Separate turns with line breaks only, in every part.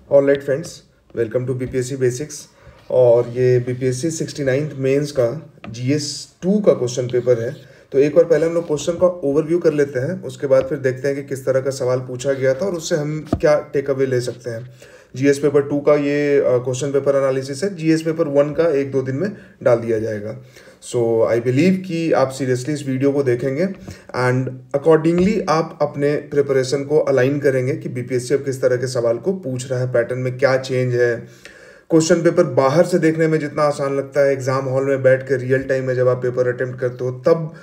Alright friends, welcome to BPSC basics. और ये BPSC 69th mains का जीएस 2 का क्वेश्चन पेपर है। तो एक बार पहले हम लोग क्वेश्चन का ओवरव्यू कर लेते हैं, उसके बाद फिर देखते हैं कि किस तरह का सवाल पूछा गया था और उससे हम क्या टेक अवे ले सकते हैं। जीएस पेपर 2 का ये क्वेश्चन पेपर एनालिसिस है। जीएस पेपर 1 का 1-2 दिन में डाल दिया जाएगा। सो आई बिलीव कि आप सीरियसली इस वीडियो को देखेंगे एंड अकॉर्डिंगली आप अपने प्रिपरेशन को अलाइन करेंगे कि बीपीएससी अब किस तरह के सवाल को पूछ रहा है, पैटर्न में क्या चेंज है। क्वेश्चन पेपर बाहर से देखने में जितना आसान लगता है, एग्जाम हॉल में बैठ कर रियल टाइम में जब आप पेपर अटेम्प्ट करते हो तब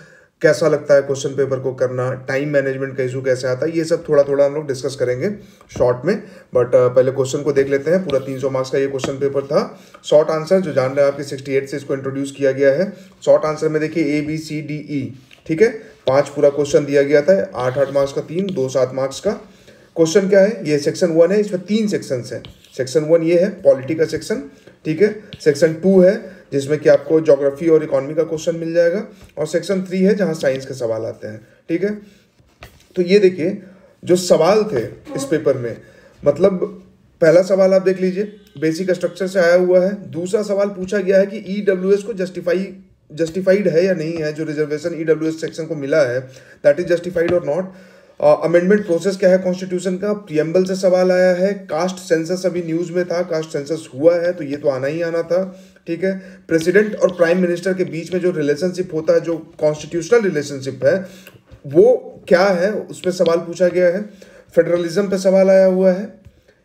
कैसा लगता है क्वेश्चन पेपर को करना, टाइम मैनेजमेंट का इशू कैसे आता है, ये सब थोड़ा थोड़ा हम लोग डिस्कस करेंगे शॉर्ट में। बट पहले क्वेश्चन को देख लेते हैं। पूरा 300 मार्क्स का ये क्वेश्चन पेपर था। शॉर्ट आंसर जो जान रहे हैं आपके 68 से इसको इंट्रोड्यूस किया गया है। शॉर्ट आंसर में देखिए ABCDE, ठीक है, 5 पूरा क्वेश्चन दिया गया था। 8 मार्क्स का 3, 2 7 मार्क्स का। क्वेश्चन क्या है, ये सेक्शन 1 है, इसमें 3 सेक्शन है। सेक्शन 1 ये है पॉलिटी का सेक्शन, ठीक है। सेक्शन 2 है जिसमें कि आपको ज्योग्राफी और इकोनॉमी का क्वेश्चन मिल जाएगा, और सेक्शन 3 है जहां साइंस के सवाल आते हैं, ठीक है। तो ये देखिए जो सवाल थे इस पेपर में, मतलब पहला सवाल आप देख लीजिए, बेसिक स्ट्रक्चर से आया हुआ है। दूसरा सवाल पूछा गया है कि ईडब्ल्यूएस को जस्टिफाइड है या नहीं है, जो रिजर्वेशन ईडब्ल्यूएस सेक्शन को मिला है, दैट इज जस्टिफाइड और नॉट। अमेंडमेंट प्रोसेस क्या है कॉन्स्टिट्यूशन का, प्रियम्बल से सवाल आया है। कास्ट सेंसस अभी न्यूज में था, कास्ट सेंसस हुआ है तो ये तो आना ही आना था, ठीक है। प्रेसिडेंट और प्राइम मिनिस्टर के बीच में जो रिलेशनशिप होता है, जो कॉन्स्टिट्यूशनल रिलेशनशिप है, वो क्या है, उस पर सवाल पूछा गया है। फेडरलिज्म पे सवाल आया हुआ है।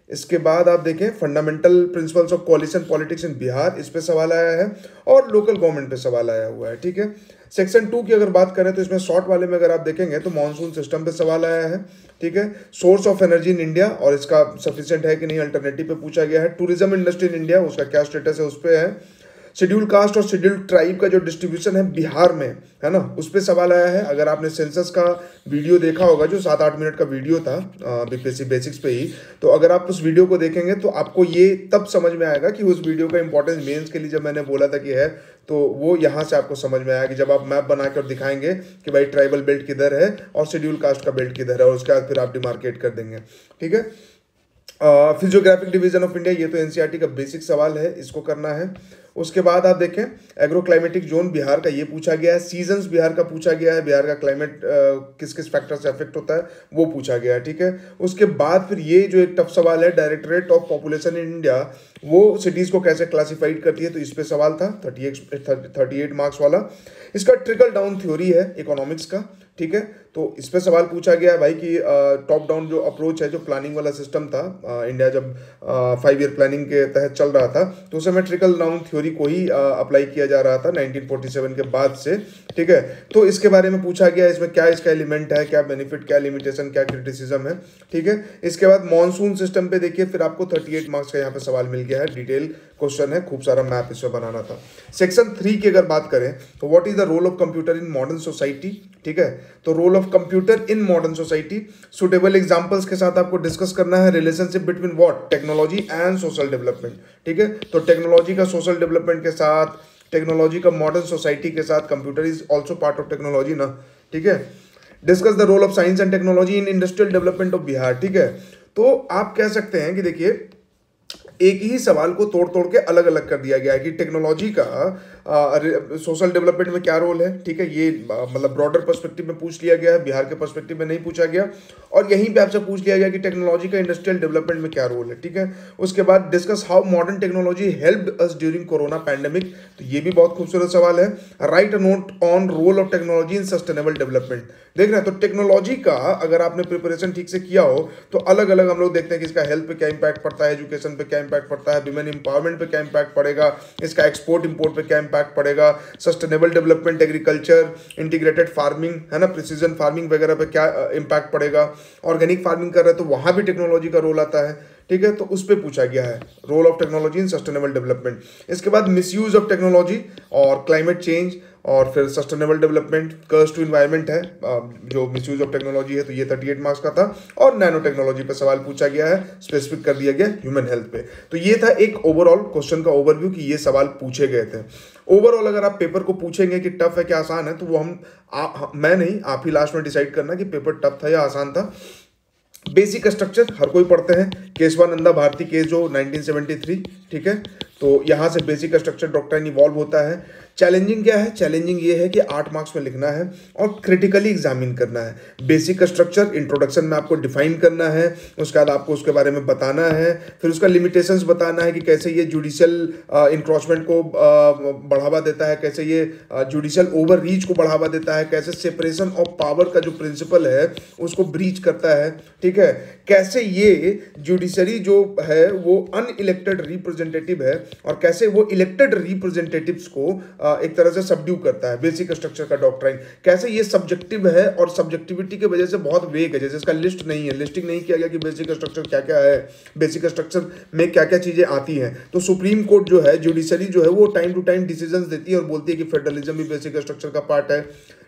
इसके बाद आप देखें fundamental principles of coalition politics in Bihar, इस पे सवाल आया है, और लोकल गवर्नमेंट पे सवाल आया हुआ है, ठीक है। सेक्शन 2 की अगर बात करें तो इसमें शॉर्ट वाले में अगर आप देखेंगे तो मॉनसून सिस्टम पे सवाल आया है, ठीक है। Source of energy in India और इसका सफिशिएंट है कि नहीं, अल्टरनेटिव पे पूछा गया है। टूरिज्म इंडस्ट्री इन इंडिया, उसका क्या स्टेटस है, उस पर है। शेड्यूल कास्ट और शेड्यूल ट्राइब का जो डिस्ट्रीब्यूशन है बिहार में, है ना, उस पर सवाल आया है। अगर आपने सेंसस का वीडियो देखा होगा जो 7-8 मिनट का वीडियो था बीपीएससी बेसिक्स पे ही, तो अगर आप उस वीडियो को देखेंगे तो आपको ये तब समझ में आएगा कि उस वीडियो का इंपॉर्टेंस मेंस के लिए जब मैंने बोला था कि है, तो वो यहाँ से आपको समझ में आया कि जब आप मैप बनाकर दिखाएंगे कि भाई ट्राइबल बेल्ट किधर है और शेड्यूल कास्ट का बेल्ट किधर है, और उसके बाद फिर आप डिमार्केट कर देंगे, ठीक है। फिजियोग्राफिक डिवीजन ऑफ इंडिया, ये तो एनसीईआरटी का बेसिक सवाल है, इसको करना है। उसके बाद आप देखें एग्रो क्लाइमेटिक जोन बिहार का ये पूछा गया है। सीजन्स बिहार का पूछा गया है, बिहार का क्लाइमेट किस किस फैक्टर से अफेक्ट होता है वो पूछा गया है, ठीक है। उसके बाद फिर ये जो एक टफ सवाल है, directorate of population in India वो सिटीज को कैसे क्लासिफाइड करती है, तो इस पे सवाल था 38 मार्क्स वाला। इसका ट्रिकल डाउन थ्योरी है इकोनॉमिक्स का, ठीक है। तो इस पे सवाल पूछा गया है भाई कि टॉप डाउन जो अप्रोच है, जो प्लानिंग वाला सिस्टम था, इंडिया जब 5 ईयर प्लानिंग के तहत चल रहा था, तो उस समय ट्रिकल डाउन थ्योरी को ही अप्लाई किया जा रहा था 1947 के बाद से, ठीक है। तो इसके बारे में पूछा गया, इसमें क्या इसका एलिमेंट है, क्या बेनिफिट, क्या लिमिटेशन, क्या क्रिटिसिज्म है, ठीक है। इसके बाद मॉनसून सिस्टम पे देखिए फिर आपको 38 मार्क्स का यहाँ पे सवाल मिल गया है। डिटेल क्वेश्चन है, खूब सारा मैप इसमें बनाना था। सेक्शन 3 की अगर बात करें तो what is the role of computer in modern society, ठीक है। तो role of computer in modern society, suitable examples के साथ आपको डिस्कस करना है। Relationship between what, technology and social development, ठीक है। तो टेक्नोलॉजी का सोशल डेवलपमेंट के साथ, टेक्नोलॉजी का मॉडर्न सोसाइटी के साथ, computer is also part of technology ना, ठीक है। Discuss the role of science and technology in industrial development of Bihar, ठीक है। तो आप कह सकते हैं कि देखिए एक ही सवाल को तोड़ तोड़ के अलग अलग कर दिया गया है कि टेक्नोलॉजी का सोशल डेवलपमेंट में क्या रोल है, ठीक है। ये मतलब ब्रॉडर पर्सपेक्टिव में पूछ लिया गया है, बिहार के पर्सपेक्टिव में नहीं पूछा गया। और यहीं पे आपसे पूछ लिया गया कि टेक्नोलॉजी का इंडस्ट्रियल डेवलपमेंट में क्या रोल है, ठीक है। उसके बाद discuss how modern technology helped us during corona pandemic, तो ये भी बहुत खूबसूरत सवाल है। Right a note on roll of technology in sustainable development, देख रहे हैं। तो टेक्नोलॉजी का अगर आपने प्रिपरेशन ठीक से किया हो तो अलग अलग हम लोग देखते हैं कि इसका हेल्थ पे क्या इंपैक्ट पड़ता है, एजुकेशन पे क्या इंपैक्ट पड़ता है, विमेन इंपावरमेंट पे क्या इंपैक्ट पड़ेगा, इसका एक्सपोर्ट इंपोर्ट पे क्या इंपैक्ट पड़ेगा, sustainable development, agriculture, integrated farming, है ना, प्रिसीजन फार्मिंग वगैरह पे क्या इंपैक्ट पड़ेगा, ऑर्गेनिक फार्मिंग कर रहे हैं तो वहां भी टेक्नोलॉजी का रोल आता है, ठीक है। तो उस पर पूछा गया है role of technology in sustainable development. इसके बाद मिसयूज ऑफ टेक्नोलॉजी और क्लाइमेट चेंज, और फिर sustainable development, curse to environment है जो मिसयूज ऑफ टेक्नोलॉजी है, तो ये 38 मार्क्स का था। और नैनो टेक्नोलॉजी पे सवाल पूछा गया है, स्पेसिफिक कर दिया गया ह्यूमन हेल्थ पे। तो ये था एक ओवरऑल क्वेश्चन का ओवरव्यू कि ये सवाल पूछे गए थे। ओवरऑल अगर आप पेपर को पूछेंगे कि टफ है क्या आसान है, तो वो मैं नहीं, आप ही लास्ट में डिसाइड करना कि पेपर टफ था या आसान था। बेसिक स्ट्रक्चर हर कोई पढ़ते हैं, केशवानंदा भारती केस जो 1973, ठीक है। तो यहाँ से बेसिक स्ट्रक्चर डॉक्ट्राइन इवॉल्व होता है। चैलेंजिंग क्या है? चैलेंजिंग ये है कि 8 मार्क्स में लिखना है और क्रिटिकली एग्जामिन करना है। बेसिक स्ट्रक्चर इंट्रोडक्शन में आपको डिफाइन करना है, उसके बाद आपको उसके बारे में बताना है, फिर उसका लिमिटेशंस बताना है कि कैसे ये जुडिशियल इंक्रोचमेंट को बढ़ावा देता है, कैसे ये जुडिशियल ओवर रीच को बढ़ावा देता है, कैसे सेपरेशन ऑफ पावर का जो प्रिंसिपल है उसको ब्रीच करता है, ठीक है। कैसे ये जुडिशरी जो है वो अनइलेक्टेड रिप्रेजेंटेटिव है और कैसे वो इलेक्टेड रिप्रेजेंटेटिव्स को एक तरह से सबड्यू करता है। बेसिक स्ट्रक्चर का डॉक्ट्राइन कैसे ये सब्जेक्टिव है और सब्जेक्टिविटी की वजह से बहुत वेग है, जैसे इसका लिस्ट नहीं है, लिस्टिंग नहीं किया गया कि बेसिक स्ट्रक्चर क्या क्या है, बेसिक स्ट्रक्चर में क्या क्या चीजें आती हैं। तो सुप्रीम कोर्ट जो है, जुडिशरी जो है, वो टाइम टू टाइम डिसीजंस देती है और बोलती है कि फेडरलिज्म भी बेसिक स्ट्रक्चर का पार्ट है,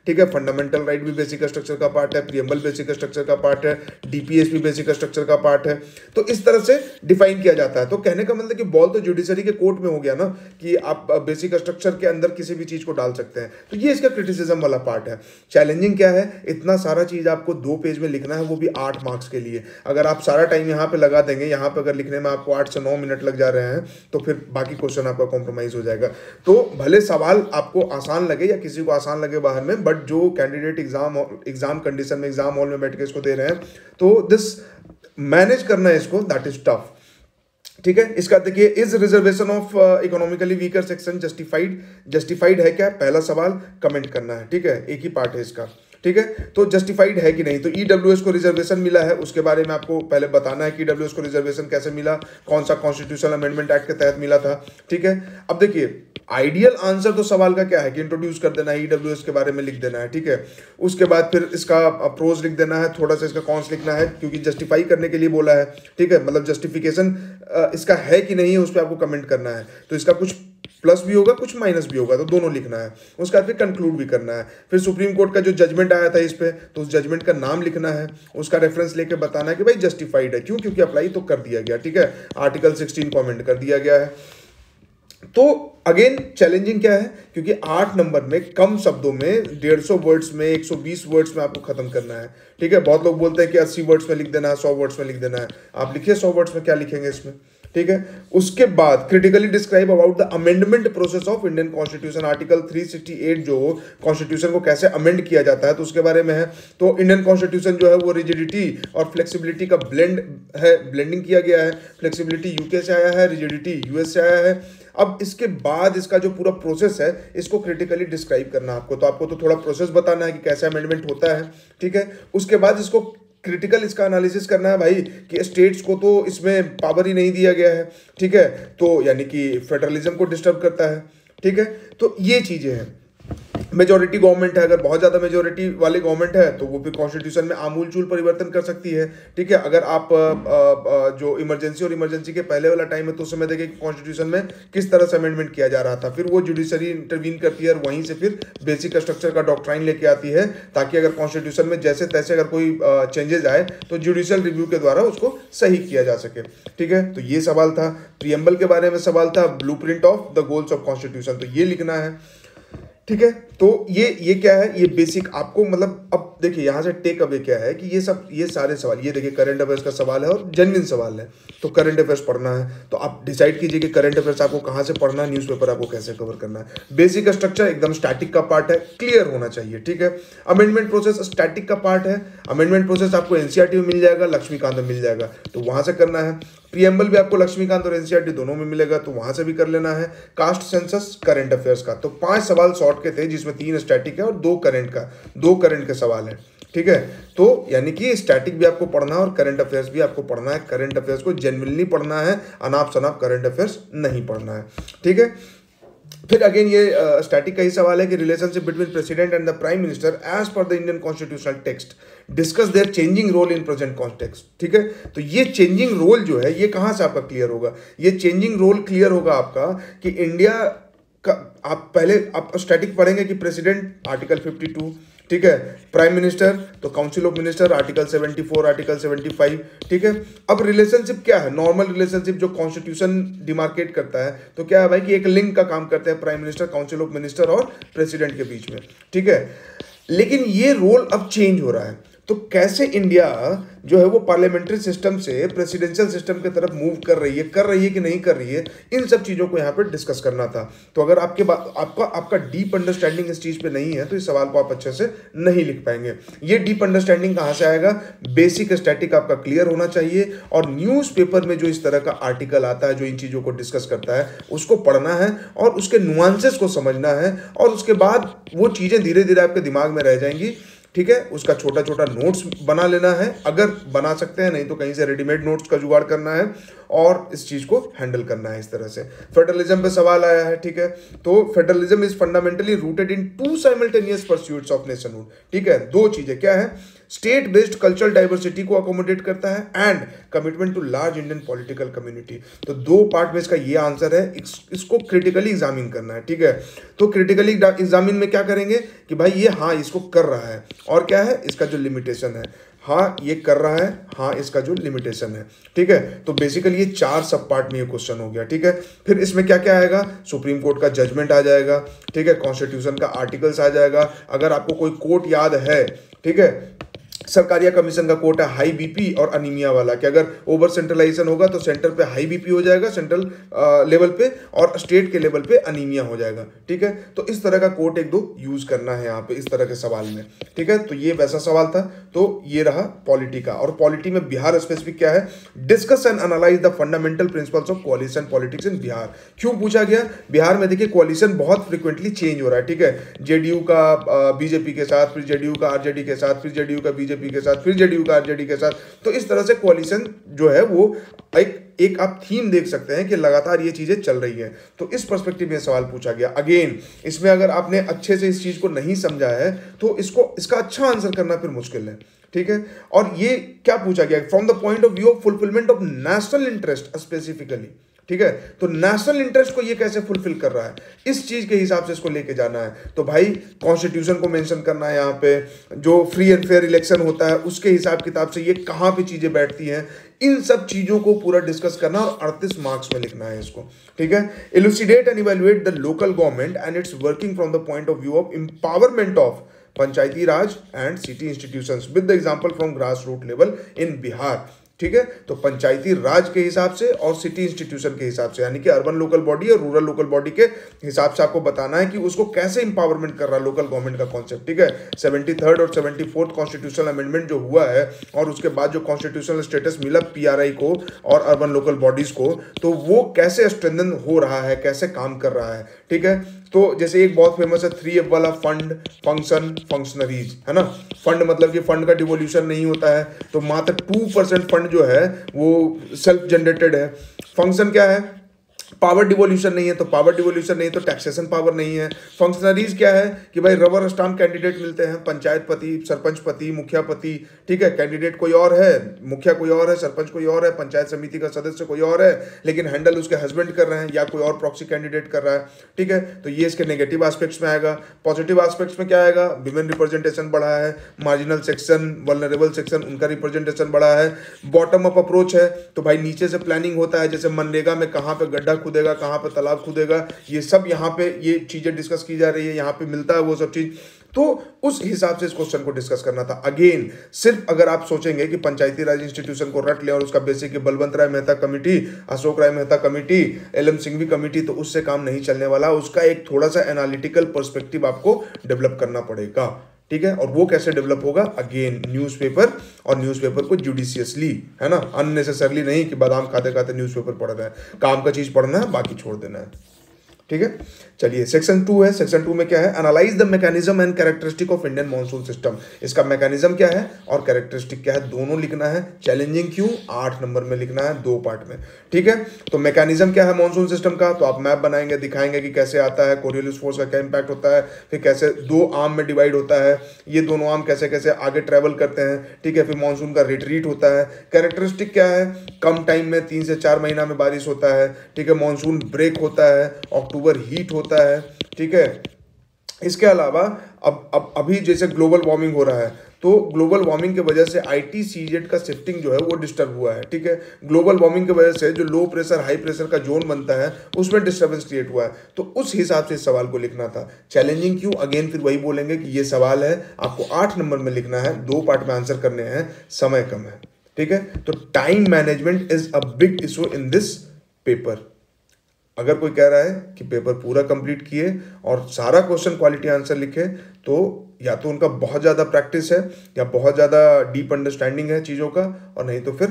ठीक है। फंडामेंटल राइट भी बेसिक स्ट्रक्चर का पार्ट है, प्रीएम्बल बेसिक स्ट्रक्चर का पार्ट है, डीपीएस भी बेसिक स्ट्रक्चर का पार्ट है। तो इस तरह से डिफाइन किया जाता है। तो कहने का मतलब कि बॉल तो जुडिशरी के कोर्ट में हो गया ना, कि आप बेसिक स्ट्रक्चर के अंदर किसी भी चीज को डाल सकते हैं। तो ये इसका क्रिटिसिज्म वाला पार्ट है। चैलेंजिंग क्या है? इतना सारा चीज आपको 2 पेज में लिखना है, वो भी 8 मार्क्स के लिए। अगर आप सारा टाइम यहाँ पे लगा देंगे, यहाँ पे अगर लिखने में आपको 8 से 9 मिनट लग जा रहे हैं, तो फिर बाकी क्वेश्चन आपका कॉम्प्रोमाइज हो जाएगा। तो भले सवाल आपको आसान लगे या किसी को आसान लगे बाहर में, बट जो कैंडिडेट एग्जाम कंडीशन में, एग्जाम हॉल में बैठ के इसको दे रहे हैं, तो दिस मैनेज करना है इसको, दैट इज टफ, ठीक है। इसका देखिए, is reservation of economically weaker section justified? Justified है क्या, पहला सवाल कमेंट करना है, ठीक है। एक ही पार्ट है इसका, ठीक है। तो जस्टिफाइड है कि नहीं। तो ईडब्ल्यूएस को रिजर्वेशन मिला है, उसके बारे में आपको पहले बताना है कि ईडब्ल्यूएस को रिजर्वेशन कैसे मिला, कौन सा कॉन्स्टिट्यूशनल अमेंडमेंट एक्ट के तहत मिला था, ठीक है। अब देखिए, आइडियल आंसर तो सवाल का क्या है कि इंट्रोड्यूस कर देना है, ईडब्ल्यूएस के बारे में लिख देना है, ठीक है। उसके बाद फिर इसका प्रोज लिख देना है, थोड़ा सा इसका कॉन्स लिखना है, क्योंकि जस्टिफाई करने के लिए बोला है, ठीक है। मतलब जस्टिफिकेशन इसका है कि नहीं है उस पर आपको कमेंट करना है। तो इसका कुछ प्लस भी होगा, कुछ माइनस भी होगा, तो दोनों लिखना है। उसके बाद फिर कंक्लूड भी करना है। फिर सुप्रीम कोर्ट का जो जजमेंट आया था इस पे, तो उस जजमेंट का नाम लिखना है, उसका रेफरेंस लेके बताना है कि भाई जस्टिफाइड है, क्यों, क्योंकि अप्लाई तो कर दिया गया, ठीक है। आर्टिकल 16 को अमेंड कर दिया गया है। तो अगेन चैलेंजिंग क्या है, क्योंकि 8 नंबर में कम शब्दों में 150 वर्ड्स में, 120 वर्ड्स में आपको खत्म करना है, ठीक है। बहुत लोग बोलते हैं कि 80 वर्ड्स में लिख देना है, 100 वर्ड्स में लिख देना है। आप लिखिए 100 वर्ड्स में क्या लिखेंगे इसमें, ठीक है। उसके बाद critically describe about the amendment process of Indian constitution, article 368 जो कॉन्स्टिट्यूशन को कैसे अमेंड किया जाता है, तो उसके बारे में है। तो इंडियन कॉन्स्टिट्यूशन जो है वो रिजिडिटी और फ्लेक्सिबिलिटी का ब्लेंड है, ब्लेंडिंग किया गया है। फ्लेक्सिबिलिटी यूके से आया है, रिजिडिटी यूएस से आया है। अब इसके बाद इसका जो पूरा प्रोसेस है, इसको क्रिटिकली डिस्क्राइब करना आपको। तो आपको तो थोड़ा प्रोसेस बताना है कि कैसे अमेंडमेंट होता है, ठीक है। उसके बाद इसको क्रिटिकल इसका एनालिसिस करना है भाई, कि स्टेट्स को तो इसमें पावर ही नहीं दिया गया है, ठीक है। तो यानी कि फेडरलिज्म को डिस्टर्ब करता है, ठीक है। तो ये चीजें हैं। मेजोरिटी गवर्नमेंट है, अगर बहुत ज़्यादा मेजोरिटी वाली गवर्नमेंट है तो वो भी कॉन्स्टिट्यूशन में आमूलचूल परिवर्तन कर सकती है, ठीक है। अगर आप जो इमरजेंसी और इमरजेंसी के पहले वाला टाइम है, तो उस समय देखिए कि कॉन्स्टिट्यूशन में किस तरह से अमेंडमेंट किया जा रहा था। फिर वो जुडिशरी इंटरवीन करती है और वहीं से फिर बेसिक स्ट्रक्चर का डॉक्ट्राइन लेके आती है, ताकि अगर कॉन्स्टिट्यूशन में जैसे तैसे अगर कोई चेंजेस आए तो जुडिशियल रिव्यू के द्वारा उसको सही किया जा सके, ठीक है। तो ये सवाल था। प्रीएम्बल के बारे में सवाल था, blueprint of the goals of constitution, तो ये लिखना है, ठीक है। तो ये क्या है, ये बेसिक आपको, मतलब अब देखिए यहाँ से टेक अवे क्या है कि ये सारे सवाल, ये देखिए करंट अफेयर्स का सवाल है और जेन्युइन सवाल है। तो करंट अफेयर्स पढ़ना है तो आप डिसाइड कीजिए कि करंट अफेयर्स आपको कहाँ से पढ़ना है, न्यूज़पेपर आपको कैसे कवर करना है। बेसिक स्ट्रक्चर एकदम स्टैटिक का पार्ट है, क्लियर होना चाहिए, ठीक है। अमेंडमेंट प्रोसेस स्टैटिक का पार्ट है, अमेंडमेंट प्रोसेस आपको एनसीईआरटी में मिल जाएगा, लक्ष्मीकांत में मिल जाएगा, तो वहां से करना है। प्रीएम्बल भी आपको लक्ष्मीकांत और एनसीईआरटी दोनों में मिलेगा, तो वहां से भी कर लेना है। कास्ट सेंसस, करंट अफेयर्स का, तो 5 सवाल शॉर्ट के थे, जिसमें 3 स्टैटिक है और 2 करंट के सवाल है, ठीक है। तो यानी कि स्टैटिक भी आपको पढ़ना है और करंट अफेयर्स भी आपको पढ़ना है। करंट अफेयर्स को जेन्युइनली पढ़ना है, अनाप शनाप करंट अफेयर्स नहीं पढ़ना है, ठीक है। फिर अगेन ये स्टैटिक का ही सवाल है कि relationship between president and the prime minister as per the Indian constitutional text discuss their changing role in present context, ठीक है। तो ये चेंजिंग रोल जो है, ये कहां से आपका क्लियर होगा? ये चेंजिंग रोल क्लियर होगा आपका कि इंडिया का, आप पहले आप स्टैटिक पढ़ेंगे कि प्रेसिडेंट आर्टिकल 52, ठीक है। प्राइम मिनिस्टर तो council of minister article 74, article 75, ठीक है। अब रिलेशनशिप क्या है? नॉर्मल रिलेशनशिप जो कॉन्स्टिट्यूशन डिमार्केट करता है, तो क्या है भाई कि एक लिंक का काम करते हैं prime minister, council of minister और प्रेसिडेंट के बीच में, ठीक है। लेकिन ये रोल अब चेंज हो रहा है। तो कैसे इंडिया जो है वो पार्लियामेंट्री सिस्टम से प्रेसिडेंशियल सिस्टम की तरफ मूव कर रही है कि नहीं कर रही है, इन सब चीज़ों को यहाँ पे डिस्कस करना था। तो अगर आपका डीप अंडरस्टैंडिंग इस चीज़ पे नहीं है तो इस सवाल को आप अच्छे से नहीं लिख पाएंगे। ये डीप अंडरस्टैंडिंग कहाँ से आएगा? बेसिक स्टैटिक आपका क्लियर होना चाहिए, और न्यूज़पेपर में जो इस तरह का आर्टिकल आता है जो इन चीज़ों को डिस्कस करता है उसको पढ़ना है और उसके नुआंसेस को समझना है, और उसके बाद वो चीज़ें धीरे धीरे आपके दिमाग में रह जाएंगी। ठीक है, उसका छोटा छोटा नोट्स बना लेना है, अगर बना सकते हैं, नहीं तो कहीं से रेडीमेड नोट्स का जुगाड़ करना है और इस चीज को हैंडल करना है इस तरह से। फेडरलिज्म पे सवाल आया है, ठीक है, तो federalism is fundamentally rooted in two simultaneous pursuits of nationhood. ठीक है, दो चीजें क्या है? स्टेट बेस्ड कल्चरल डाइवर्सिटी को अकोमोडेट करता है and commitment to large Indian political community. तो दो पार्ट में इसका ये आंसर है, इसको क्रिटिकली एग्जामिन करना है। ठीक है, तो क्रिटिकली एग्जामिन में क्या करेंगे कि भाई ये हाँ इसको कर रहा है, और क्या है इसका जो लिमिटेशन है, हाँ ये कर रहा है, हाँ इसका जो लिमिटेशन है। ठीक है, तो बेसिकली ये 4 सब पार्ट में ये क्वेश्चन हो गया। ठीक है, फिर इसमें क्या क्या आएगा? सुप्रीम कोर्ट का जजमेंट आ जाएगा, ठीक है, कॉन्स्टिट्यूशन का आर्टिकल्स आ जाएगा, अगर आपको कोई कोर्ट याद है, ठीक है, सरकारिया कमीशन का कोर्ट है हाई बीपी और अनीमिया वाला, कि अगर ओवर सेंट्रलाइजेशन होगा तो सेंटर पे हाई बीपी हो जाएगा सेंट्रल लेवल पे, और स्टेट के लेवल पे अनीमिया हो जाएगा। ठीक है, तो इस तरह का कोर्ट एक दो यूज करना है यहाँ पे इस तरह के सवाल में। ठीक है, तो ये वैसा सवाल था, तो ये रहा पॉलिटी का। और पॉलिटी में बिहार स्पेसिफिक क्या है? Discuss and analyse the fundamental principles of coalition politics in Bihar. क्यों पूछा गया? बिहार में देखिए कोलिशन बहुत फ्रिक्वेंटली चेंज हो रहा है। ठीक है, जेडीयू का बीजेपी के साथ, फिर जेडीयू का आरजेडी के साथ, फिर जेडीयू का बीजेपी के साथ, फिर जेडीयू का आरजेडी के साथ, तो इस तरह से कोलिशन जो है वो एक आप थीम देख सकते हैं कि लगातार ये चीजें चल रही है। तो इस पर्सपेक्टिव में सवाल पूछा गया। अगेन इसमें अगर आपने अच्छे से इस चीज को नहीं समझा है तो इसका अच्छा आंसर करना फिर मुश्किल है। ठीक है, और ये क्या पूछा गया? From the point of view of fulfilment of national interest specifically. ठीक है, तो नेशनल इंटरेस्ट को ये कैसे फुलफिल कर रहा है, इस चीज के हिसाब से इसको लेके जाना है। तो भाई कॉन्स्टिट्यूशन को मेंशन करना है, यहाँ पे जो फ्री एंड फेयर इलेक्शन होता है उसके हिसाब किताब से ये कहाँ पे चीजें बैठती हैं, इन सब चीजों को पूरा डिस्कस करना और 38 मार्क्स में लिखना है इसको। ठीक है, elucidate and evaluate the local government and its working from the point of view of empowerment of panchayati raj and city institutions with the example from grass root level in Bihar. ठीक है, तो पंचायती राज के हिसाब से और सिटी इंस्टीट्यूशन के हिसाब से, यानी कि अर्बन लोकल बॉडी और रूरल लोकल बॉडी के हिसाब से आपको बताना है कि उसको कैसे इंपावरमेंट कर रहा है लोकल गवर्नमेंट का कॉन्सेप्ट। ठीक है, 73rd और 74th कॉन्स्टिट्यूशनल अमेंडमेंट जो हुआ है और उसके बाद जो कॉन्स्टिट्यूशनल स्टेटस मिला पीआरआई को और अर्बन लोकल बॉडीज को, तो वो कैसे स्ट्रेंथन हो रहा है, कैसे काम कर रहा है। ठीक है, तो जैसे एक बहुत फेमस है 3F वाला, फंड, फंक्शन, फंक्शनरीज, है ना। फंड मतलब कि फंड का डिवोल्यूशन नहीं होता है, तो मात्र 2% फंड जो है वो सेल्फ जनरेटेड है। फंक्शन क्या है? पावर डिवोल्यूशन नहीं है, तो पावर डिवोल्यूशन नहीं, तो टैक्सेशन पावर नहीं है। फंक्शनरीज क्या है कि भाई रबर स्टाम्प कैंडिडेट मिलते हैं, पंचायत पति, सरपंच पति, मुखिया पति। ठीक है, कैंडिडेट कोई और है, मुखिया कोई और है, सरपंच कोई और है, पंचायत समिति का सदस्य कोई और है, लेकिन हैंडल उसके हस्बैंड कर रहे हैं या कोई और प्रॉक्सी कैंडिडेट कर रहा है। ठीक है, तो ये इसके नेगेटिव एस्पेक्ट्स में आएगा। पॉजिटिव एस्पेक्ट्स में क्या आएगा? विमेन रिप्रेजेंटेशन बढ़ा है, मार्जिनल सेक्शन, वल्नरेबल सेक्शन, उनका रिप्रेजेंटेशन बढ़ा है। बॉटम अप अप्रोच है, तो भाई नीचे से प्लानिंग होता है, जैसे मनरेगा में कहाँ पे गड्ढा खुदेगा, कहाँ पे तालाब खुदेगा, ये सब यहाँ पे ये चीजें डिस्कस की जा रही है, यहाँ पे मिलता है वो सब चीज। तो उस हिसाब से इस क्वेश्चन को डिस्कस करना था। अगेन सिर्फ अगर आप सोचेंगे कि पंचायती राज इंस्टीट्यूशन को रट ले और उसका basic Balwant Rai Mehta committee, Ashok Rai Mehta committee, LM Singhvi committee, तो उससे काम नहीं चलने वाला। उसका एक थोड़ा सा एनालिटिकल पर्सपेक्टिव आपको डेवलप करना पड़ेगा। ठीक है, और वो कैसे डेवलप होगा? अगेन न्यूज़पेपर, और न्यूज़पेपर को जुडिशियसली, है ना, अननेसेसरली नहीं कि बादाम खाते खाते न्यूज़पेपर पढ़ रहे हैं। काम का चीज पढ़ना है, बाकी छोड़ देना है। ठीक है, चलिए सेक्शन 2 है। सेक्शन 2 में क्या है? Analyse the mechanism and characteristic of Indian monsoon system. इसका मैकेनिज्म क्या है और कैरेक्टरिस्टिक क्या है, दोनों लिखना है। चैलेंजिंग क्यों? 8 नंबर में लिखना है, 2 पार्ट में। ठीक है, तो मैकेनिज्म क्या है मॉनसून सिस्टम का, तो आप मैप बनाएंगे, दिखाएंगे कि कैसे आता है, कोरियोलिस फोर्स का क्या इंपैक्ट होता है, फिर कैसे 2 आर्म में डिवाइड होता है, ये दोनों आर्म कैसे कैसे आगे ट्रेवल करते हैं। ठीक है, फिर मॉनसून का रिट्रीट होता है। कैरेक्टरिस्टिक क्या है? कम टाइम में 3 से 4 महीना में बारिश होता है। ठीक है, मॉनसून ब्रेक होता है, अक्टूबर हीट होता है। ठीक है, इसके अलावा अब अभी जैसे ग्लोबल वार्मिंग हो रहा है, तो ग्लोबल वार्मिंग की वजह से ITCZ का शिफ्टिंग जो है वो डिस्टर्ब हुआ है, ठीक है। ग्लोबल वार्मिंग की वजह से जो लो प्रेशर हाई प्रेशर का जोन बनता है उसमें डिस्टर्बेंस क्रिएट हुआ है, तो उस हिसाब से इस सवाल को लिखना था। चैलेंजिंग क्यों, अगेन फिर वही बोलेंगे कि ये सवाल है, आपको 8 नंबर में लिखना है, 2 पार्ट में आंसर करने हैं, समय कम है, ठीक है। तो time management is a big issue in this paper. अगर कोई कह रहा है कि पेपर पूरा कंप्लीट किए और सारा क्वेश्चन क्वालिटी आंसर लिखे, तो या तो उनका बहुत ज़्यादा प्रैक्टिस है या बहुत ज़्यादा डीप अंडरस्टैंडिंग है चीज़ों का, और नहीं तो फिर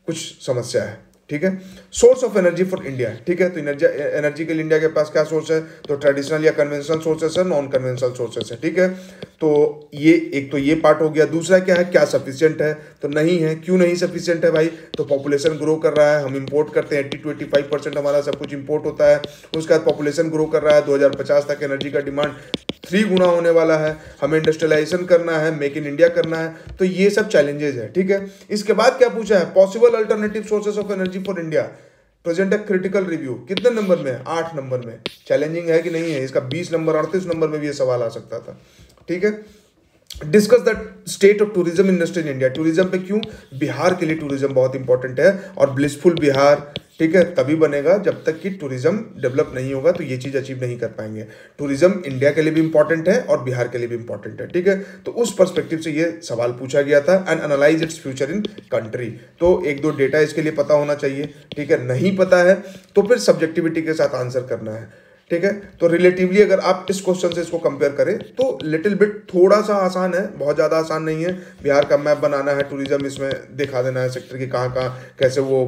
कुछ समस्या है, ठीक है। Source of energy for India, ठीक है। तो एनर्जी के लिए इंडिया के पास क्या सोर्स है, तो ट्रेडिशनल या कन्वेंशनल सोर्सेस है, नॉन कन्वेंशनल सोर्सेस है, ठीक है। तो ये एक तो ये पार्ट हो गया। दूसरा क्या है, क्या सफिशिएंट है, तो नहीं है। क्यों नहीं सफिशिएंट है भाई, तो पॉपुलेशन ग्रो कर रहा है, हम इंपोर्ट करते हैं, 80 to 85% हमारा सब कुछ इंपोर्ट होता है। उसके बाद पॉपुलेशन ग्रो कर रहा है, 2050 तक एनर्जी का डिमांड 3 गुना होने वाला है, हमें इंडस्ट्रियलाइजेशन करना है, मेक इन इंडिया करना है, तो ये सब चैलेंजेस है, ठीक है। इसके बाद क्या पूछा है, possible alternative sources of energy for India, present है क्रिटिकल रिव्यू, कितने नंबर में, 8 नंबर में। चैलेंजिंग है कि नहीं है, इसका 20 नंबर 38 नंबर में भी ये सवाल आ सकता था, ठीक है। Discuss the state of tourism industry in India, tourism पे क्यों, बिहार के लिए टूरिज्म बहुत इंपॉर्टेंट है, और ब्लिसफुल बिहार, ठीक है, तभी बनेगा जब तक कि टूरिज्म डेवलप नहीं होगा, तो ये चीज अचीव नहीं कर पाएंगे। टूरिज्म इंडिया के लिए भी इंपॉर्टेंट है और बिहार के लिए भी इंपॉर्टेंट है, ठीक है। तो उस पर्सपेक्टिव से ये सवाल पूछा गया था। And analyse its future in country, तो 1-2 डेटा इसके लिए पता होना चाहिए, ठीक है। नहीं पता है तो फिर सब्जेक्टिविटी के साथ आंसर करना है, ठीक है। तो रिलेटिवली अगर आप इस क्वेश्चन से इसको कंपेयर करें तो लिटिल बिट थोड़ा सा आसान है, बहुत ज़्यादा आसान नहीं है। बिहार का मैप बनाना है, टूरिज्म इसमें दिखा देना है सेक्टर की कहाँ कहाँ कैसे वो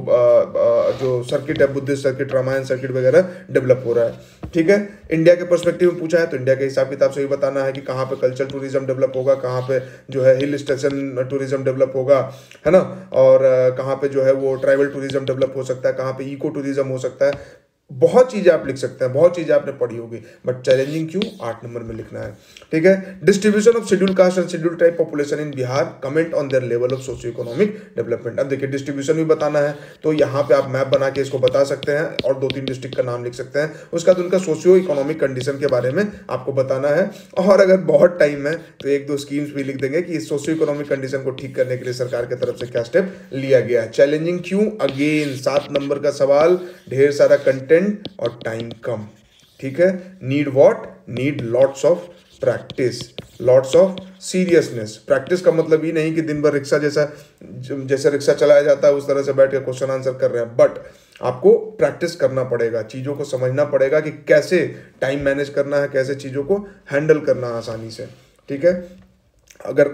जो सर्किट है, बुद्धिस्ट सर्किट, रामायण सर्किट वगैरह डेवलप हो रहा है, ठीक है। इंडिया के पर्सपेक्टिव में पूछा है तो इंडिया के हिसाब किताब से भी बताना है कि कहाँ पे कल्चरल टूरिज्म डेवलप होगा, कहाँ पे जो है हिल स्टेशन टूरिज्म डेवलप होगा, है ना, और कहाँ पे जो है वो ट्राइबल टूरिज्म डेवलप हो सकता है, कहाँ पे इको टूरिज्म हो सकता है। बहुत चीज़ें आप लिख सकते हैं, बहुत चीज़ें आपने पढ़ी होगी, बट चैलेंजिंग क्यों, 8 नंबर में लिखना है, ठीक है। Distribution of schedule caste and schedule tribe population in Bihar, comment on their level of socio economic development. अब देखिए डिस्ट्रीब्यूशन भी बताना है, तो यहाँ पे आप मैप बना के इसको बता सकते हैं और 2-3 डिस्ट्रिक्ट का नाम लिख सकते हैं। उसके बाद उनका सोशियो इकोनॉमिक कंडीशन के बारे में आपको बताना है, और अगर बहुत टाइम है तो 1-2 स्कीम्स भी लिख देंगे कि इस सोशियो इकोनॉमिक कंडीशन को ठीक करने के लिए सरकार की तरफ से क्या स्टेप लिया गया है। चैलेंजिंग क्यों, अगेन 7 नंबर का सवाल, ढेर सारा कंटेंट और टाइम कम, ठीक है। Need what, need lots of practice, lots of seriousness. Practice का मतलब ये नहीं कि दिन भर रिक्शा जैसे रिक्शा चलाया जाता है उस तरह से बैठ के क्वेश्चन आंसर कर रहे हैं, बट आपको प्रैक्टिस करना पड़ेगा, चीज़ों को समझना पड़ेगा कि कैसे टाइम मैनेज करना है, कैसे चीज़ों को हैंडल करना है आसानी से, ठीक है। अगर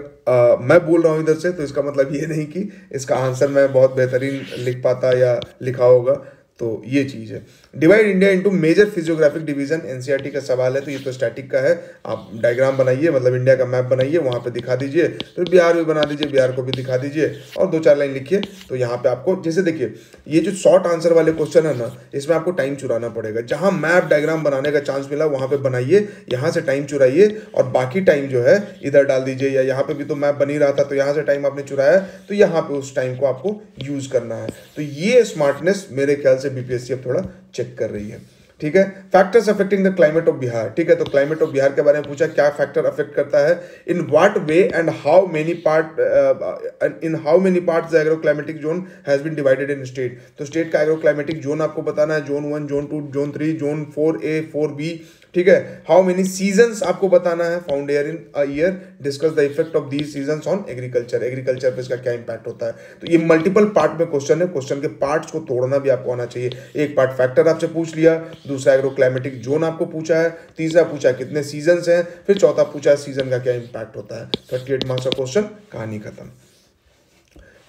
मैं बोल रहा हूँ इधर से तो इसका मतलब ये नहीं कि इसका आंसर मैं बहुत बेहतरीन लिख पाता या लिखा होगा, तो ये चीज़ है। Divide India into major physiographic division, NCERT का सवाल है, तो ये तो स्टैटिक का है। आप डायग्राम बनाइए, मतलब इंडिया का मैप बनाइए, वहाँ पे दिखा दीजिए, तो बिहार भी बना दीजिए, बिहार को भी दिखा दीजिए और 2-4 लाइन लिखिए। तो यहाँ पे आपको जैसे देखिए ये जो शॉर्ट आंसर वाले क्वेश्चन है ना, इसमें आपको टाइम चुराना पड़ेगा। जहाँ मैप डायग्राम बनाने का चांस मिला वहाँ पे बनाइए, यहाँ से टाइम चुराइए और बाकी टाइम जो है इधर डाल दीजिए, या यहाँ पे भी तो मैप बन ही रहा था तो यहाँ से टाइम आपने चुराया तो यहाँ पे उस टाइम को आपको यूज करना है। तो ये स्मार्टनेस मेरे ख्याल से बीपीएससी अब थोड़ा चेक कर रही है, ठीक है। Factors affecting the climate of Bihar, ठीक है। तो क्लाइमेट ऑफ बिहार के बारे में पूछा, क्या फैक्टर अफेक्ट करता है, in what way and how many parts the agroclimatic zone has been divided in state. तो स्टेट का एग्रोक्लाइमेटिक जोन आपको बताना है, zone 1, zone 2, zone 3, zone 4A, 4B, ठीक है। हाउ मेनी सीजन्स आपको बताना है, found year in a year, discuss the effect of these seasons on agriculture, agriculture पे इसका क्या इंपैक्ट होता है। तो ये मल्टीपल पार्ट में क्वेश्चन है, क्वेश्चन के पार्ट्स को तोड़ना भी आपको आना चाहिए। एक पार्ट फैक्टर आपसे पूछ लिया, दूसरा एग्रोक्लाइमेटिक जोन आपको पूछा है, तीसरा पूछा कितने सीजन्स हैं, फिर चौथा पूछा सीजन का क्या इंपैक्ट होता है। 38 मार्क्स का क्वेश्चन, कहानी खत्म,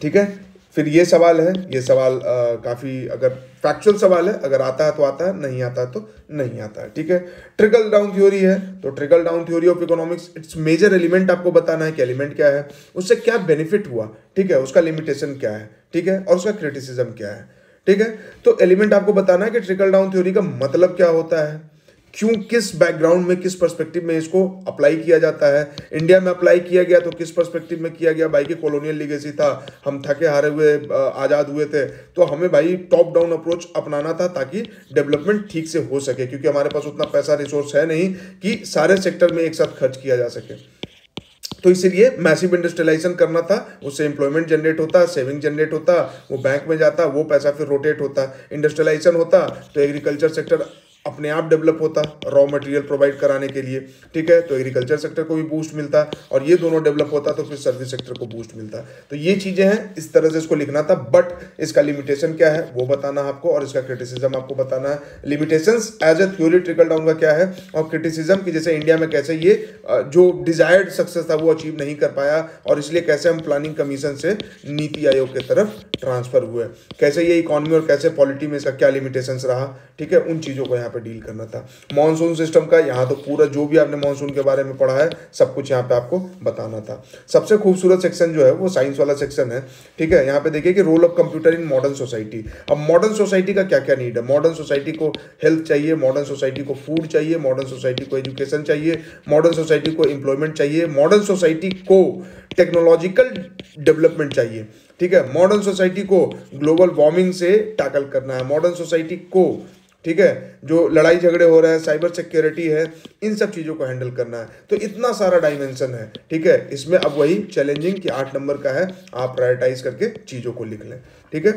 ठीक है। फिर ये सवाल है, ये सवाल काफ़ी अगर फैक्चुअल सवाल है, अगर आता है तो आता है, नहीं आता है तो नहीं आता है, ठीक है। ट्रिकल डाउन थ्योरी है, तो trickle down theory of economics, its major element आपको बताना है कि एलिमेंट क्या है, उससे क्या बेनिफिट हुआ, ठीक है, उसका लिमिटेशन क्या है, ठीक है, और उसका क्रिटिसिज्म क्या है, ठीक है। तो एलिमेंट आपको बताना है कि ट्रिकल डाउन थ्योरी का मतलब क्या होता है, क्यों, किस बैकग्राउंड में, किस पर्सपेक्टिव में इसको अप्लाई किया जाता है। इंडिया में अप्लाई किया गया तो किस पर्सपेक्टिव में किया गया, भाई की कॉलोनियल लीगेसी था, हम थके हारे हुए आज़ाद हुए थे, तो हमें भाई टॉप डाउन अप्रोच अपनाना था ताकि डेवलपमेंट ठीक से हो सके, क्योंकि हमारे पास उतना पैसा रिसोर्स है नहीं कि सारे सेक्टर में एक साथ खर्च किया जा सके। तो इसीलिए मैसिव इंडस्ट्रियलाइजेशन करना था, उससे एम्प्लॉयमेंट जनरेट होता, सेविंग जनरेट होता, वो बैंक में जाता, वो पैसा फिर रोटेट होता। इंडस्ट्रियलाइजेशन होता तो एग्रीकल्चर सेक्टर अपने आप डेवलप होता रॉ मटेरियल प्रोवाइड कराने के लिए, ठीक है, तो एग्रीकल्चर सेक्टर को भी बूस्ट मिलता, और ये दोनों डेवलप होता तो फिर सर्विस सेक्टर को बूस्ट मिलता। तो ये चीज़ें हैं, इस तरह से इसको लिखना था। बट इसका लिमिटेशन क्या है वो बताना आपको, और इसका क्रिटिसिज्म आपको बताना है। Limitations as a theory trickle down का क्या है, और क्रिटिसिज्म की जैसे इंडिया में कैसे ये जो डिजायर्ड सक्सेस था वो अचीव नहीं कर पाया, और इसलिए कैसे हम प्लानिंग कमीशन से नीति आयोग की तरफ ट्रांसफर हुए, कैसे ये इकोनॉमी और कैसे पॉलिटी में इसका क्या लिमिटेशंस रहा, ठीक है, उन चीज़ों को यहाँ पे डील करना था। मॉनसून सिस्टम का यहाँ तो पूरा जो भी आपने मॉनसून के बारे में पढ़ा है सब कुछ यहाँ पे आपको बताना था। सबसे खूबसूरत सेक्शन जो है वो साइंस वाला सेक्शन है, ठीक है। यहाँ पे देखिए कि role of computer in modern society. अब मॉडर्न सोसाइटी का क्या क्या नीड है, मॉडर्न सोसाइटी को हेल्थ चाहिए, मॉडर्न सोसाइटी को फूड चाहिए, मॉडर्न सोसाइटी को एजुकेशन चाहिए, मॉडर्न सोसाइटी को एम्प्लॉयमेंट चाहिए, मॉडर्न सोसाइटी को टेक्नोलॉजिकल डेवलपमेंट चाहिए, ठीक है, मॉडर्न सोसाइटी को ग्लोबल वार्मिंग से टैकल करना है, मॉडर्न सोसाइटी को, ठीक है, जो लड़ाई झगड़े हो रहे हैं, साइबर सिक्योरिटी है, इन सब चीज़ों को हैंडल करना है। तो इतना सारा डायमेंशन है, ठीक है। इसमें अब वही चैलेंजिंग कि 8 नंबर का है, आप प्रायोरिटाइज करके चीज़ों को लिख लें, ठीक है।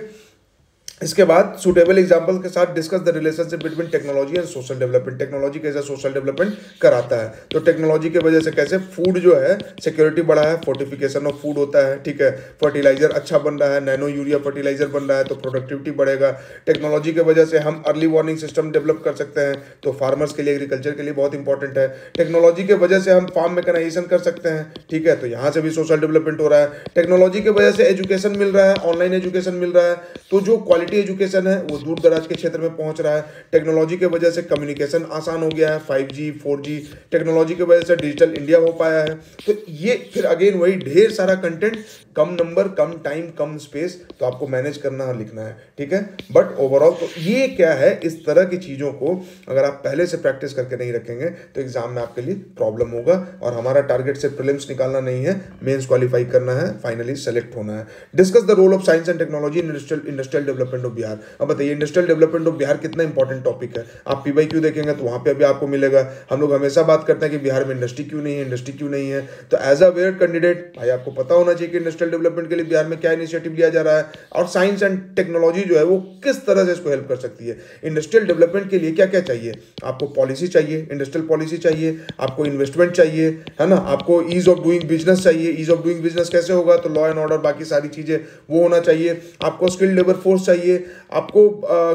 इसके बाद सुटेबल एग्जांपल के साथ discuss the relationship between technology and social development. Technology कैसे सोशल डेवलपमेंट कराता है, तो टेक्नोलॉजी की वजह से कैसे फूड जो है सिक्योरिटी बढ़ा है, फोर्टिफिकेशन ऑफ फूड होता है, ठीक है, फर्टिलाइजर अच्छा बन रहा है, नैनो यूरिया फर्टिलाइजर बन रहा है तो प्रोडक्टिविटी बढ़ेगा। टेक्नोलॉजी की वजह से हम अर्ली वार्निंग सिस्टम डेवलप कर सकते हैं, तो फार्मर्स के लिए, एग्रीकल्चर के लिए बहुत इंपॉर्टेंट है। टेक्नोलॉजी की वजह से हम फार्म मैकेनाइजेशन कर सकते हैं, ठीक है, तो यहाँ से भी सोशल डेवलपमेंट हो रहा है। टेक्नोलॉजी की वजह से एजुकेशन मिल रहा है, ऑनलाइन एजुकेशन मिल रहा है, तो जो क्वालिटी एजुकेशन है वो दूर दराज के क्षेत्र में पहुंच रहा है। टेक्नोलॉजी की वजह से कम्युनिकेशन आसान हो गया है, 5G 4G, टेक्नोलॉजी की वजह से डिजिटल इंडिया हो पाया है। तो ये फिर अगेन वही ढेर सारा कंटेंट, कम नंबर, कम टाइम, कम स्पेस, तो आपको मैनेज करना है, लिखना है, ठीक है। बट ओवरऑल तो ये क्या है, इस तरह की चीज़ों को अगर आप पहले से प्रैक्टिस करके नहीं रखेंगे तो एग्जाम में आपके लिए प्रॉब्लम होगा। और हमारा टारगेट से प्रीलिम्स निकालना नहीं है, मेंस क्वालिफाई करना है, फाइनली सेलेक्ट होना है। Discuss the role of science and technology in industrial development of Bihar. अब बताइए इंडस्ट्रियल डेवलपमेंट ऑफ बिहार कितना इंपॉर्टेंट टॉपिक है। आप PYQ देखेंगे तो वहाँ पे भी आपको मिलेगा। हम लोग हमेशा बात करते हैं कि बिहार में इंडस्ट्री क्यों नहीं है, इंडस्ट्री क्यों नहीं है, तो एज अ वेयर कैंडिडेट भाई आपको पता होना चाहिए कि इंडस्ट्रियल डेवलपमेंट के लिए बिहार में क्या इनिशिएटिव लिया जा रहा है, और साइंस एंड टेक्नोलॉजी जो है वो किस तरह से इसको हेल्प कर सकती है। इंडस्ट्रियल डेवलपमेंट के लिए क्या क्या चाहिए, आपको पॉलिसी चाहिए, इंडस्ट्रियल पॉलिसी चाहिए, आपको इन्वेस्टमेंट चाहिए, है ना, आपको ईज ऑफ डूइंग बिजनेस चाहिए। ईज ऑफ डूइंग बिजनेस कैसे होगा, तो लॉ एंड ऑर्डर बाकी सारी चीजें वो होना चाहिए। आपको स्किल्ड लेबर फोर्स चाहिए, आपको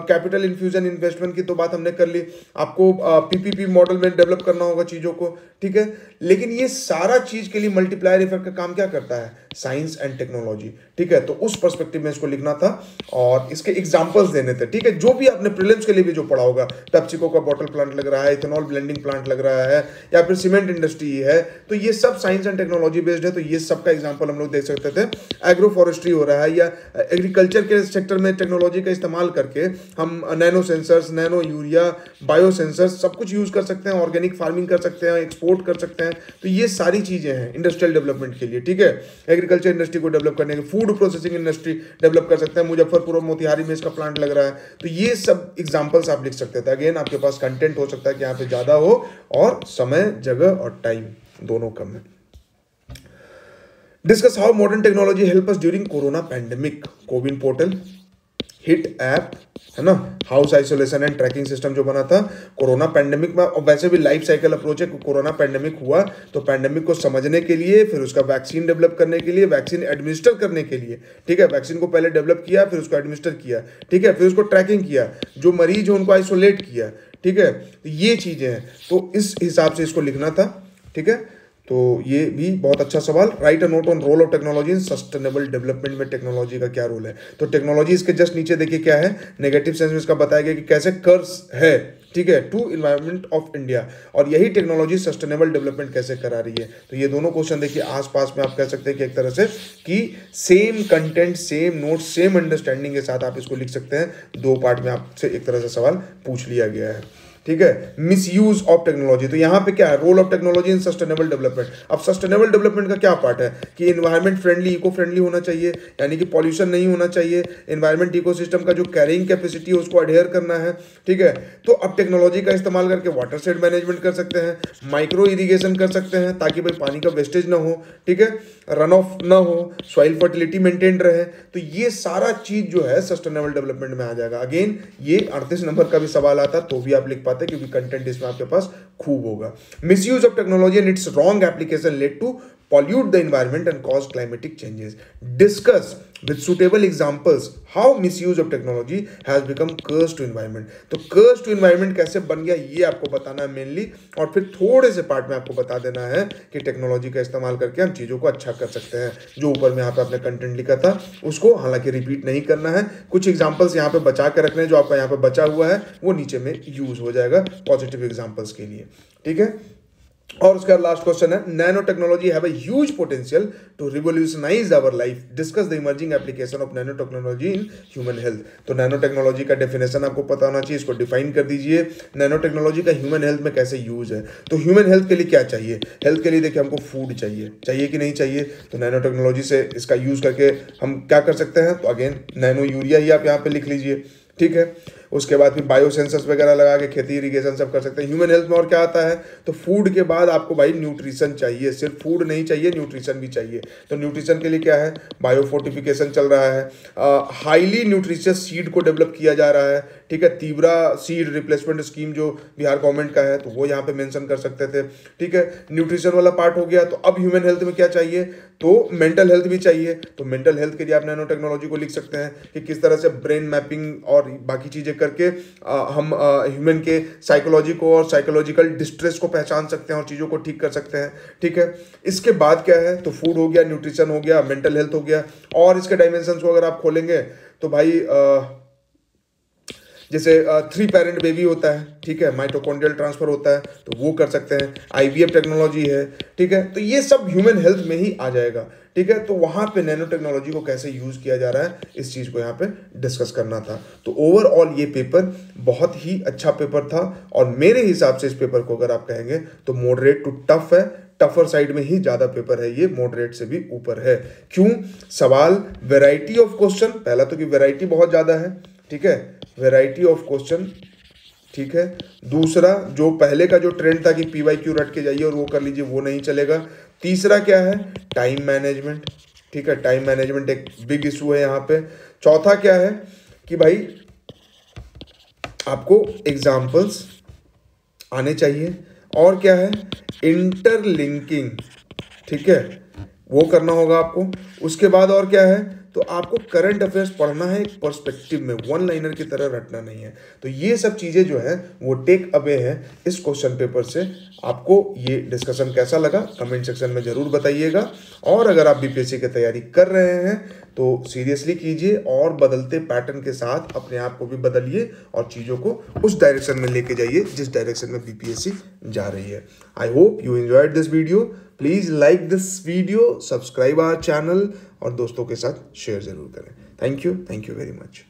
कैपिटल इन्फ्यूजन इन्वेस्टमेंट की तो बात हमने कर ली, आपको PPP मॉडल में डेवलप करना होगा चीज़ों को, ठीक है। लेकिन ये सारा चीज़ के लिए मल्टीप्लायर इफेक्ट का काम क्या करता है, साइंस एंड टेक्नोलॉजी, ठीक है। तो उस पर्सपेक्टिव में इसको लिखना था और इसके एग्जांपल्स देने थे, ठीक है। जो भी आपने प्रीलिम्स के लिए भी जो पढ़ा होगा, पेप्सिको का बॉटल प्लांट लग रहा है, इथेनॉल ब्लेंडिंग प्लांट लग रहा है, या फिर सीमेंट इंडस्ट्री है, तो ये सब साइंस एंड टेक्नोलॉजी बेस्ड है। तो ये सब का एग्जाम्पल हम लोग देख सकते थे। एग्रो फॉरेस्ट्री हो रहा है, या एग्रीकल्चर के सेक्टर में टेक्नोलॉजी का इस्तेमाल करके हम nano sensors, nano urea, bio sensors सब कुछ यूज कर सकते हैं, ऑर्गेनिक फार्मिंग कर सकते हैं, एक्सपोर्ट कर सकते हैं। तो ये सारी चीजें हैं इंडस्ट्रियल डेवलपमेंट के लिए, ठीक है। एग्रीकल्चर इंडस्ट्री को डेवलप करने के, फूड प्रोसेसिंग इंडस्ट्री डेवलप कर सकते हैं, मुजफ्फरपुर और मोतिहारी में इसका प्लांट लग रहा है। तो ये सब एग्जांपल्स आप लिख सकते थे। अगेन आपके पास कंटेंट हो सकता है कि यहाँ पे ज्यादा हो और समय, जगह और टाइम दोनों कम है। Discuss how modern technology help us during corona pandemic. CoWIN portal, hit app, है ना, house isolation and tracking system जो बना था कोरोना पैंडेमिक में। और वैसे भी लाइफ साइकिल अप्रोच है, कोरोना पैंडेमिक हुआ तो पैंडेमिक को समझने के लिए, फिर उसका वैक्सीन डेवलप करने के लिए, वैक्सीन एडमिनिस्टर करने के लिए, ठीक है। वैक्सीन को पहले डेवलप किया, फिर उसको एडमिनिस्टर किया, ठीक है, फिर उसको ट्रैकिंग किया, जो मरीज है उनको आइसोलेट किया, ठीक है। तो ये चीजें हैं, तो इस हिसाब से इसको लिखना था, ठीक है। तो ये भी बहुत अच्छा सवाल। Right a note on roll of technology in sustainable development में टेक्नोलॉजी का क्या रोल है। तो टेक्नोलॉजी इसके जस्ट नीचे देखिए क्या है, नेगेटिव सेंस में इसका बताया गया कि कैसे कर्ज है, ठीक है, टू इन्वायरमेंट ऑफ इंडिया, और यही टेक्नोलॉजी सस्टेनेबल डेवलपमेंट कैसे करा रही है। तो ये दोनों क्वेश्चन देखिए आसपास में आप कह सकते हैं कि एक तरह से कि same content, same note, same understanding के साथ आप इसको लिख सकते हैं। 2 पार्ट में आपसे एक तरह से सवाल पूछ लिया गया है। ठीक है। मिसयूज ऑफ टेक्नोलॉजी, तो यहाँ पे क्या है, role of technology in sustainable development. अब सस्टेनेबल डेवलपमेंट का क्या पार्ट है कि इन्वायरमेंट फ्रेंडली, इको फ्रेंडली होना चाहिए, यानी कि पॉल्यूशन नहीं होना चाहिए, इन्वायरमेंट इकोसिस्टम का जो कैरिंग कैपेसिटी है उसको अडेयर करना है, ठीक है। तो अब टेक्नोलॉजी का इस्तेमाल करके वाटर शेड मैनेजमेंट कर सकते हैं, माइक्रो इरिगेशन कर सकते हैं ताकि भाई पानी का वेस्टेज ना हो, ठीक है, रन ऑफ ना हो, सॉइल फर्टिलिटी मेंटेन रहे। तो ये सारा चीज जो है सस्टेनेबल डेवलपमेंट में आ जाएगा। अगेन ये 38 नंबर का भी सवाल आता तो भी आप लिख पाते क्योंकि कंटेंट इसमें आपके पास खूब होगा। Misuse of technology and its wrong application led to pollute the environment and cause climatic changes. Discuss with suitable examples how misuse of technology has become curse to environment. तो curse to environment कैसे बन गया ये आपको बताना है mainly, और फिर थोड़े से पार्ट में आपको बता देना है कि टेक्नोलॉजी का इस्तेमाल करके हम चीज़ों को अच्छा कर सकते हैं। जो ऊपर में यहाँ पे आपने कंटेंट लिखा था उसको हालांकि रिपीट नहीं करना है, कुछ एग्जाम्पल्स यहाँ पे बचा के रखने हैं, जो आपका यहाँ पे बचा हुआ है वो नीचे में यूज हो जाएगा पॉजिटिव एग्जाम्पल्स के लिए, ठीक है। और उसका लास्ट क्वेश्चन है, nano technology have a huge potential to revolutionise our life, discuss the emerging application of nano technology in human health. तो नैनो टेक्नोलॉजी का डेफिनेशन आपको पता होना चाहिए, इसको डिफाइन कर दीजिए। नैनो टेक्नोलॉजी का ह्यूमन हेल्थ में कैसे यूज है, तो ह्यूमन हेल्थ के लिए क्या चाहिए, हेल्थ के लिए देखिए हमको फूड चाहिए, चाहिए कि नहीं चाहिए, तो नैनो टेक्नोलॉजी से इसका यूज करके हम क्या कर सकते हैं, तो अगेन नैनो यूरिया ही आप यहाँ पे लिख लीजिए, ठीक है। उसके बाद फिर बायो सेंसर्स वगैरह लगा के खेती इरिगेशन सब कर सकते हैं। ह्यूमन हेल्थ में और क्या आता है, तो फूड के बाद आपको भाई न्यूट्रिशन चाहिए, सिर्फ फूड नहीं चाहिए, न्यूट्रिशन भी चाहिए। तो न्यूट्रिशन के लिए क्या है, बायो फोर्टिफिकेशन चल रहा है, हाईली न्यूट्रिशियस सीड को डेवलप किया जा रहा है, ठीक है। तीव्रा सीड रिप्लेसमेंट स्कीम जो बिहार गवर्नमेंट का है तो वो यहाँ पे मेंशन कर सकते थे, ठीक है। न्यूट्रिशन वाला पार्ट हो गया। तो अब ह्यूमन हेल्थ में क्या चाहिए, तो मेंटल हेल्थ भी चाहिए। तो मेंटल हेल्थ के लिए आप नैनो टेक्नोलॉजी को लिख सकते हैं कि किस तरह से ब्रेन मैपिंग और बाकी चीज़ें करके हम ह्यूमन के साइकोलॉजी को और साइकोलॉजिकल डिस्ट्रेस को पहचान सकते हैं और चीज़ों को ठीक कर सकते हैं, ठीक है। इसके बाद क्या है, तो फूड हो गया, न्यूट्रिशन हो गया, मेंटल हेल्थ हो गया, और इसके डायमेंशंस को अगर आप खोलेंगे तो भाई जैसे 3 पेरेंट बेबी होता है, ठीक है, माइटोकॉन्ड्रियल ट्रांसफर होता है तो वो कर सकते हैं, IVF टेक्नोलॉजी है, ठीक है। तो ये सब ह्यूमन हेल्थ में ही आ जाएगा, ठीक है। तो वहाँ पे नैनो टेक्नोलॉजी को कैसे यूज़ किया जा रहा है इस चीज़ को यहाँ पे डिस्कस करना था। तो ओवरऑल ये पेपर बहुत ही अच्छा पेपर था, और मेरे हिसाब से इस पेपर को अगर आप कहेंगे तो मॉडरेट टू टफ है, टफर साइड में ही ज़्यादा पेपर है ये, मॉडरेट से भी ऊपर है। क्यों, सवाल वैरायटी ऑफ क्वेश्चन, पहला तो कि वैरायटी बहुत ज़्यादा है, ठीक है, वैरायटी ऑफ क्वेश्चन, ठीक है। दूसरा जो पहले का जो ट्रेंड था कि PYQ रट के जाइए और वो कर लीजिए, वो नहीं चलेगा। तीसरा क्या है, टाइम मैनेजमेंट, ठीक है, टाइम मैनेजमेंट एक बिग इशू है यहाँ पे। चौथा क्या है कि भाई आपको एग्जाम्पल्स आने चाहिए, और क्या है, इंटरलिंकिंग, ठीक है, वो करना होगा आपको। उसके बाद और क्या है, तो आपको करंट अफेयर्स पढ़ना है एक पर्सपेक्टिव में, वन लाइनर की तरह रटना नहीं है। तो ये सब चीज़ें जो है वो टेक अवे है इस क्वेश्चन पेपर से। आपको ये डिस्कशन कैसा लगा कमेंट सेक्शन में ज़रूर बताइएगा, और अगर आप BPSC की तैयारी कर रहे हैं तो सीरियसली कीजिए और बदलते पैटर्न के साथ अपने आप को भी बदलिए और चीज़ों को उस डायरेक्शन में लेके जाइए जिस डायरेक्शन में BPSC जा रही है। I hope you enjoyed this video. Please like this video, subscribe our channel और दोस्तों के साथ शेयर ज़रूर करें। Thank you very much.